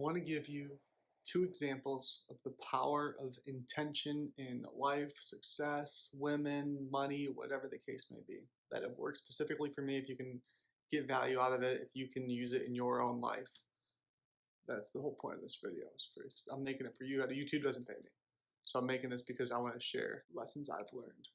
want to give you 2 examples of the power of intention in life, success, women, money, whatever the case may be. That it works specifically for me if you can get value out of it, if you can use it in your own life. That's the whole point of this video. I'm making it for you. YouTube doesn't pay me. So I'm making this because I want to share lessons I've learned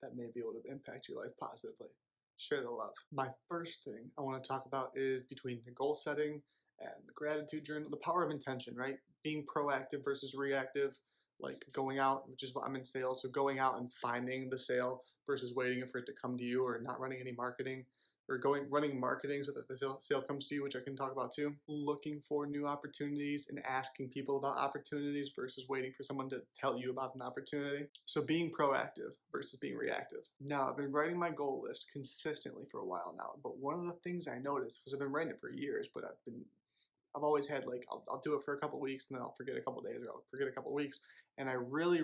that may be able to impact your life positively. Share the love. My first thing I want to talk about is between the goal setting and the gratitude journal, the power of intention, right? Being proactive versus reactive, like going out, which is what I'm in sales. So going out and finding the sale versus waiting for it to come to you, or not running any marketing, or running marketing so that the sale comes to you, which I can talk about too. Looking for new opportunities and asking people about opportunities versus waiting for someone to tell you about an opportunity. So being proactive versus being reactive. Now, I've been writing my goal list consistently for a while now, but one of the things I noticed, because I've been writing it for years, but I've always had like, I'll do it for a couple weeks and then I'll forget a couple days, or I'll forget a couple weeks. And I really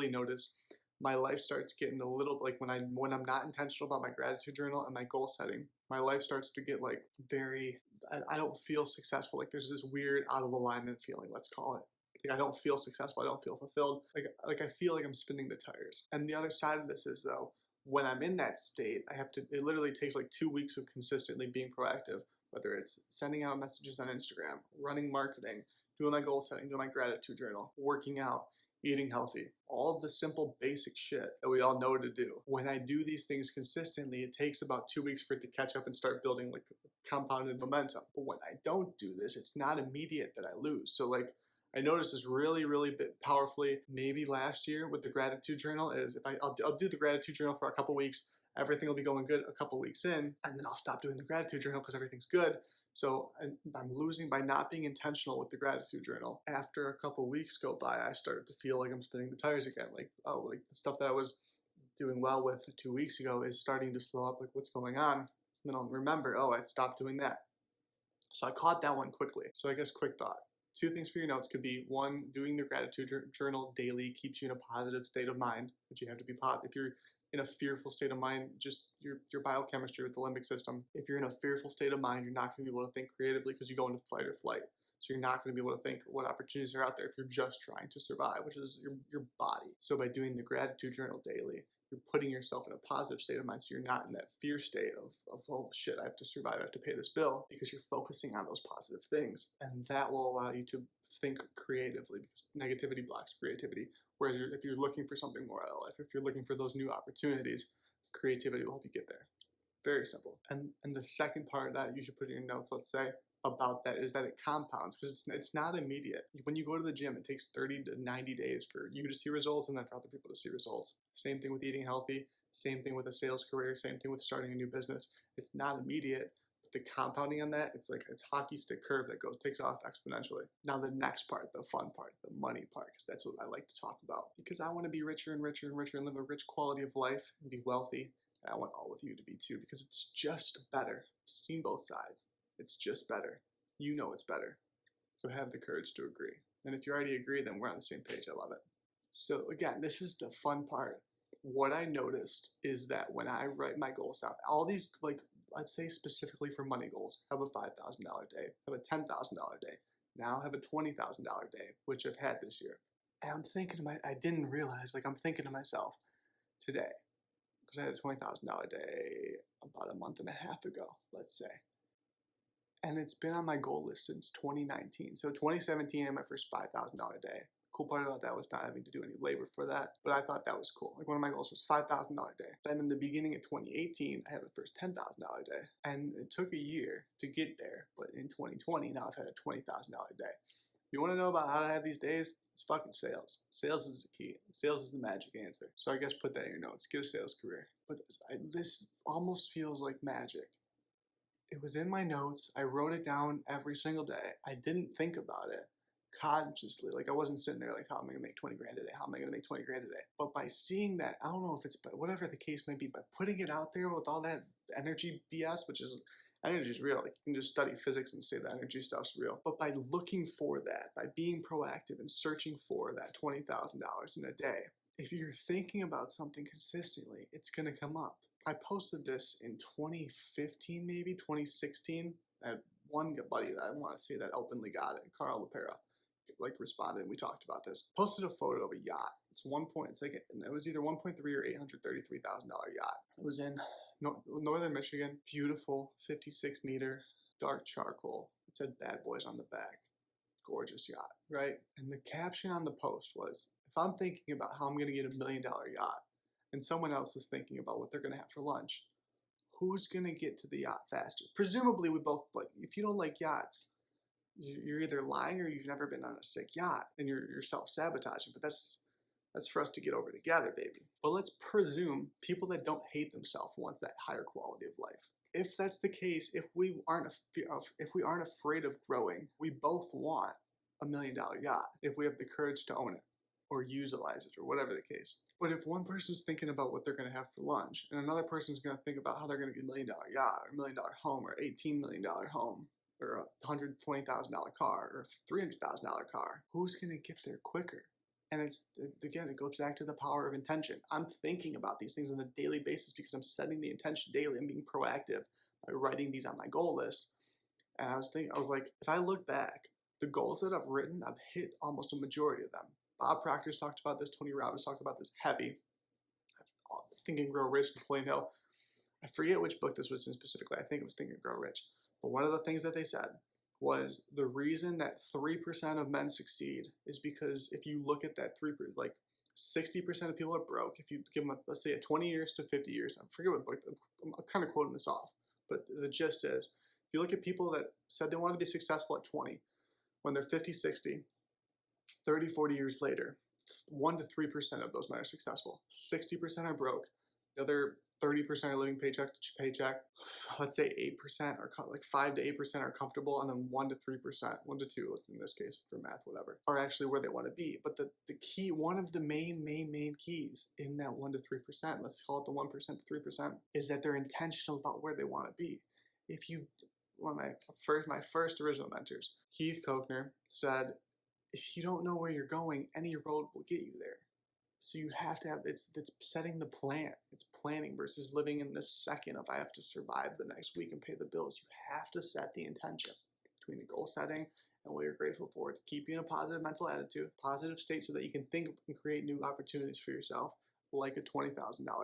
noticed my life starts getting a little, like when I'm not intentional about my gratitude journal and my goal setting, my life starts to get like I don't feel successful. Like there's this weird out of alignment feeling, let's call it. Like I don't feel successful. I don't feel fulfilled. Like I feel like I'm spinning the tires. And the other side of this is though, when I'm in that state, it literally takes like 2 weeks of consistently being proactive, whether it's sending out messages on Instagram, running marketing, doing my goal setting, doing my gratitude journal, working out, eating healthy, all of the simple basic shit that we all know to do. When I do these things consistently, it takes about 2 weeks for it to catch up and start building like compounded momentum. But when I don't do this, it's not immediate that I lose. So like I noticed this really powerfully maybe last year with the gratitude journal is I'll do the gratitude journal for a couple weeks, everything will be going good a couple weeks in, and then I'll stop doing the gratitude journal because everything's good. So I'm losing by not being intentional with the gratitude journal. After a couple weeks go by, I started to feel like I'm spinning the tires again. Like, oh, like the stuff that I was doing well with 2 weeks ago is starting to slow up. Like, what's going on? And then I'll remember, oh, I stopped doing that. So I caught that one quickly. So I guess quick thought. 2 things for your notes could be: 1, doing the gratitude journal daily keeps you in a positive state of mind, but you have to be positive. If you're in a fearful state of mind, just your biochemistry with the limbic system. If you're in a fearful state of mind, you're not going to be able to think creatively because you go into fight or flight. So you're not going to be able to think what opportunities are out there if you're just trying to survive, which is your body. So by doing the gratitude journal daily, you're putting yourself in a positive state of mind, so you're not in that fear state of oh shit, I have to survive, I have to pay this bill, because you're focusing on those positive things. And that will allow you to think creatively, because negativity blocks creativity. Whereas if you're looking for something more out of life, if you're looking for those new opportunities, creativity will help you get there. Very simple. And the second part that you should put in your notes, let's say, about that is that it compounds, because it's not immediate. When you go to the gym, it takes 30 to 90 days for you to see results and then for other people to see results. Same thing with eating healthy, same thing with a sales career, same thing with starting a new business. It's not immediate. The compounding on that, it's hockey stick curve that takes off exponentially. Now the next part, the fun part, the money part, because that's what I like to talk about. Because I want to be richer and richer and richer and live a rich quality of life and be wealthy. And I want all of you to be too, because it's just better. I've seen both sides. It's just better. You know it's better. So have the courage to agree. And if you already agree, then we're on the same page. I love it. So again, this is the fun part. What I noticed is that when I write my goals down, all these, like, let's say specifically for money goals, have a $5,000 day, have a $10,000 day, now have a $20,000 day, which I've had this year. And I'm thinking I didn't realize, like I'm thinking to myself today, because I had a $20,000 day about a month and a half ago, let's say. And it's been on my goal list since 2019. So 2017, I had my first $5,000 day. Cool part about that was not having to do any labor for that, but I thought that was cool. Like one of my goals was $5,000 day. Then in the beginning of 2018, I had my first $10,000 day, and it took a year to get there. But in 2020, now I've had a $20,000 day. You want to know about how to have these days? It's fucking sales. Sales is the key. Sales is the magic answer. So I guess put that in your notes. Get a sales career. But this almost feels like magic. It was in my notes. I wrote it down every single day. I didn't think about it consciously. Like I wasn't sitting there like, how am I gonna make 20 grand a day? How am I gonna make 20 grand a day? But by seeing that, I don't know if it's, but whatever the case may be, by putting it out there with all that energy BS, which is, energy is real. Like you can just study physics and say that energy stuff's real. But by looking for that, by being proactive and searching for that $20,000 in a day, if you're thinking about something consistently, it's gonna come up. I posted this in 2015, maybe 2016. I had one buddy that I want to say that openly got it, Carl LaPera, like responded. And we talked about this. Posted a photo of a yacht. It's 1 point. It's like it was either 1.3 or $833,000 yacht. It was in northern Michigan. Beautiful, 56-meter, dark charcoal. It said "Bad Boys" on the back. Gorgeous yacht, right? And the caption on the post was, "If I'm thinking about how I'm going to get $1 million yacht, and someone else is thinking about what they're going to have for lunch, who's going to get to the yacht faster?" Presumably, we both like. If you don't like yachts, you're either lying or you've never been on a sick yacht, and you're self-sabotaging. But that's for us to get over together, baby. But let's presume people that don't hate themselves want that higher quality of life. If that's the case, if we aren't afraid of growing, we both want $1 million yacht if we have the courage to own it or utilize it or whatever the case. But if one person's thinking about what they're going to have for lunch and another person's going to think about how they're going to get $1 million yacht or $1 million home or $18 million home or a $120,000 car or $300,000 car, who's going to get there quicker? And it goes back to the power of intention. I'm thinking about these things on a daily basis because I'm setting the intention daily. I'm being proactive by writing these on my goal list. And I was like, if I look back, the goals that I've written, I've hit almost a majority of them. Bob Proctor's talked about this. Tony Robbins talked about this heavy. Think and Grow Rich, Napoleon Hill. I forget which book this was in specifically. I think it was Think and Grow Rich. But one of the things that they said was the reason that 3% of men succeed is because if you look at that 3%, like 60% of people are broke. If you give them, let's say, 20 years to 50 years, I forget what book, I'm kind of quoting this off, but the gist is, if you look at people that said they wanted to be successful at 20, when they're 50, 60, 30, 40 years later, 1 to 3% of those men are successful. 60% are broke. The other 30% are living paycheck to paycheck. Let's say 8% are like 5 to 8% are comfortable, and then 1 to 3%, 1 to 2 in this case for math, whatever, are actually where they want to be. But the key, one of the main keys in that 1 to 3%, let's call it the 1% to 3%, is that they're intentional about where they want to be. If you, one of my first original mentors, Keith Kochner, said, if you don't know where you're going, any road will get you there. So you have to have, it's setting the plan. It's planning versus living in the second of I have to survive the next week and pay the bills. You have to set the intention between the goal setting and what you're grateful for to keep you in a positive mental attitude, positive state, so that you can think and create new opportunities for yourself, like a $20,000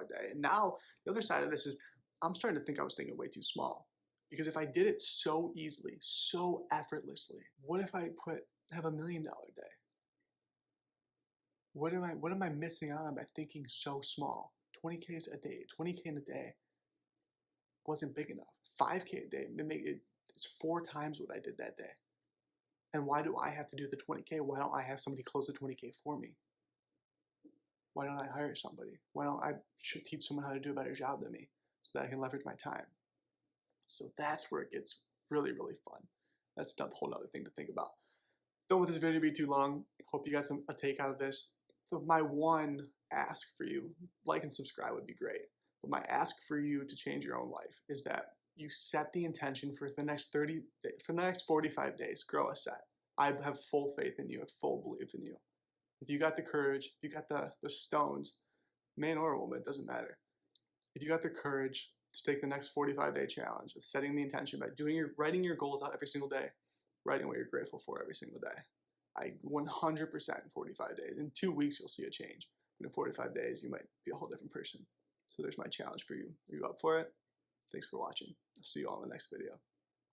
day. And now the other side of this is I'm starting to think I was thinking way too small, because if I did it so easily, so effortlessly, what if I have $1 million day? What am I missing out on by thinking so small? 20K a day, 20K in a day wasn't big enough. 5K a day, it's 4 times what I did that day. And why do I have to do the 20K? Why don't I have somebody close the 20K for me? Why don't I hire somebody? Why don't I teach someone how to do a better job than me so that I can leverage my time? So that's where it gets really, really fun. That's a whole other thing to think about. Don't want this video to be too long. Hope you got a take out of this. My one ask for you, like and subscribe would be great. But my ask for you to change your own life is that you set the intention for the next 45 days, grow a set. I have full faith in you, have full belief in you. If you got the courage, if you got the stones, man or woman, it doesn't matter. If you got the courage to take the next 45-day challenge of setting the intention by writing your goals out every single day, writing what you're grateful for every single day. 100% in 45 days. In 2 weeks, you'll see a change. But in 45 days, you might be a whole different person. So there's my challenge for you. Are you up for it? Thanks for watching. I'll see you all in the next video.